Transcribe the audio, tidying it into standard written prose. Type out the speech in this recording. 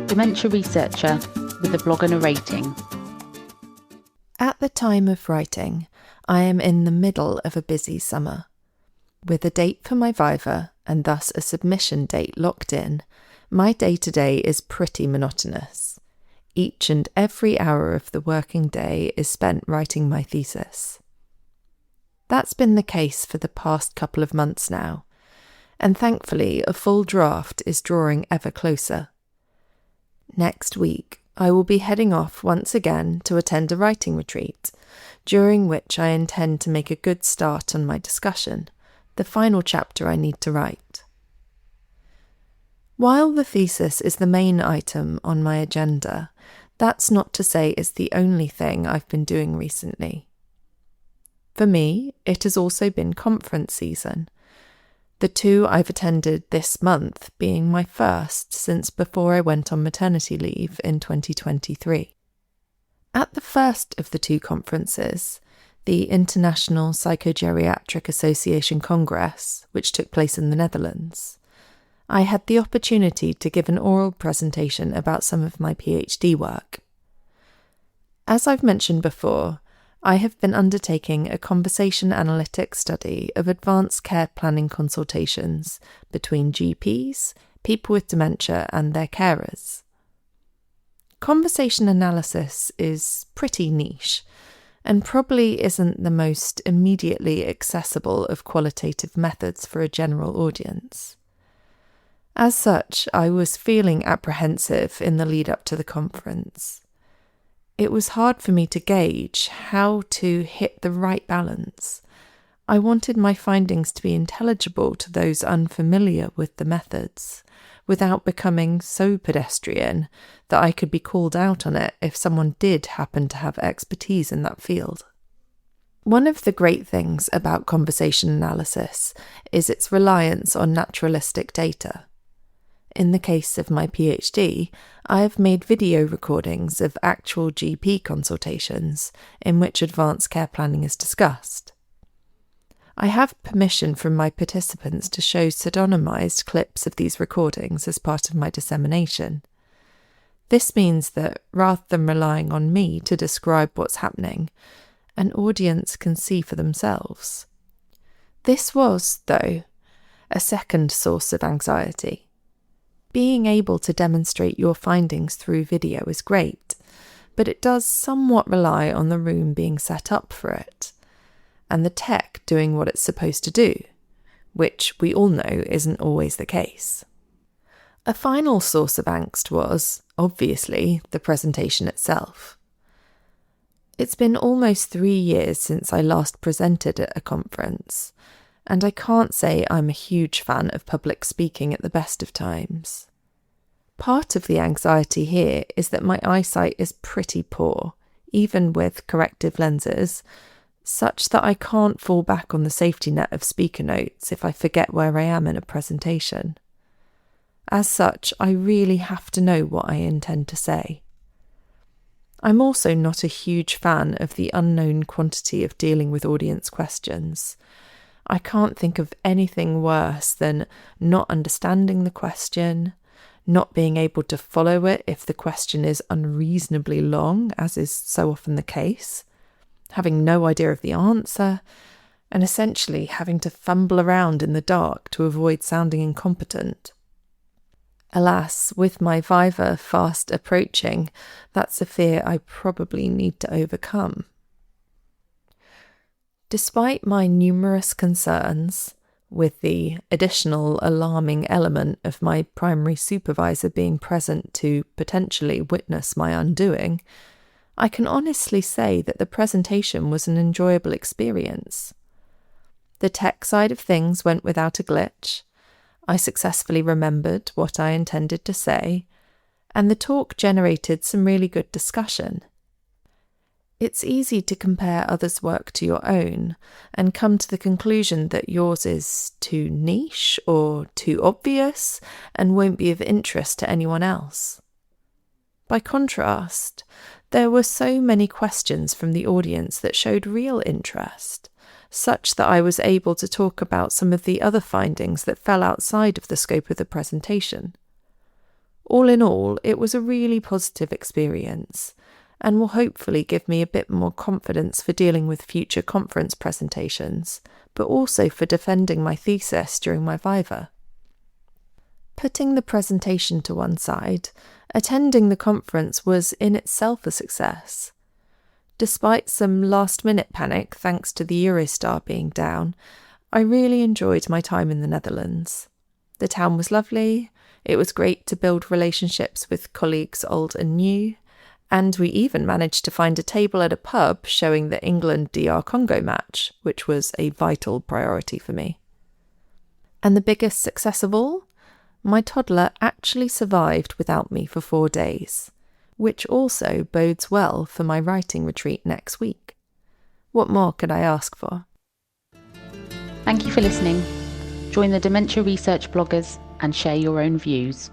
Dementia Researcher with a blog and a rating. At the time of writing, I am in the middle of a busy summer. With a date for my viva and thus a submission date locked in, my day-to-day is pretty monotonous. Each and every hour of the working day is spent writing my thesis. That's been the case for the past couple of months now, and thankfully a full draft is drawing ever closer. Next week, I will be heading off once again to attend a writing retreat, during which I intend to make a good start on my discussion, the final chapter I need to write. While the thesis is the main item on my agenda, that's not to say it's the only thing I've been doing recently. For me, it has also been conference season, the two I've attended this month being my first since before I went on maternity leave in 2023. At the first of the two conferences, the International Psychogeriatric Association Congress, which took place in the Netherlands, I had the opportunity to give an oral presentation about some of my PhD work. As I've mentioned before, I have been undertaking a conversation analytic study of advanced care planning consultations between GPs, people with dementia and their carers. Conversation analysis is pretty niche and probably isn't the most immediately accessible of qualitative methods for a general audience. As such, I was feeling apprehensive in the lead up to the conference. It was hard for me to gauge how to hit the right balance. I wanted my findings to be intelligible to those unfamiliar with the methods, without becoming so pedestrian that I could be called out on it if someone did happen to have expertise in that field. One of the great things about conversation analysis is its reliance on naturalistic data. In the case of my PhD, I have made video recordings of actual GP consultations in which advanced care planning is discussed. I have permission from my participants to show pseudonymized clips of these recordings as part of my dissemination. This means that, rather than relying on me to describe what's happening, an audience can see for themselves. This was, though, a second source of anxiety. Being able to demonstrate your findings through video is great, but it does somewhat rely on the room being set up for it, and the tech doing what it's supposed to do, which we all know isn't always the case. A final source of angst was, obviously, the presentation itself. It's been almost 3 years since I last presented at a conference, and I can't say I'm a huge fan of public speaking at the best of times. Part of the anxiety here is that my eyesight is pretty poor, even with corrective lenses, such that I can't fall back on the safety net of speaker notes if I forget where I am in a presentation. As such, I really have to know what I intend to say. I'm also not a huge fan of the unknown quantity of dealing with audience questions. I can't think of anything worse than not understanding the question, not being able to follow it if the question is unreasonably long, as is so often the case, having no idea of the answer, and essentially having to fumble around in the dark to avoid sounding incompetent. Alas, with my viva fast approaching, that's a fear I probably need to overcome. Despite my numerous concerns, with the additional alarming element of my primary supervisor being present to potentially witness my undoing, I can honestly say that the presentation was an enjoyable experience. The tech side of things went without a glitch. I successfully remembered what I intended to say, and the talk generated some really good discussion. It's easy to compare others' work to your own and come to the conclusion that yours is too niche or too obvious and won't be of interest to anyone else. By contrast, there were so many questions from the audience that showed real interest, such that I was able to talk about some of the other findings that fell outside of the scope of the presentation. All in all, it was a really positive experience and will hopefully give me a bit more confidence for dealing with future conference presentations, but also for defending my thesis during my viva. Putting the presentation to one side, attending the conference was in itself a success. Despite some last-minute panic thanks to the Eurostar being down, I really enjoyed my time in the Netherlands. The town was lovely, it was great to build relationships with colleagues old and new, and we even managed to find a table at a pub showing the England-DR Congo match, which was a vital priority for me. And the biggest success of all? My toddler actually survived without me for 4 days, which also bodes well for my writing retreat next week. What more could I ask for? Thank you for listening. Join the Dementia Research bloggers and share your own views.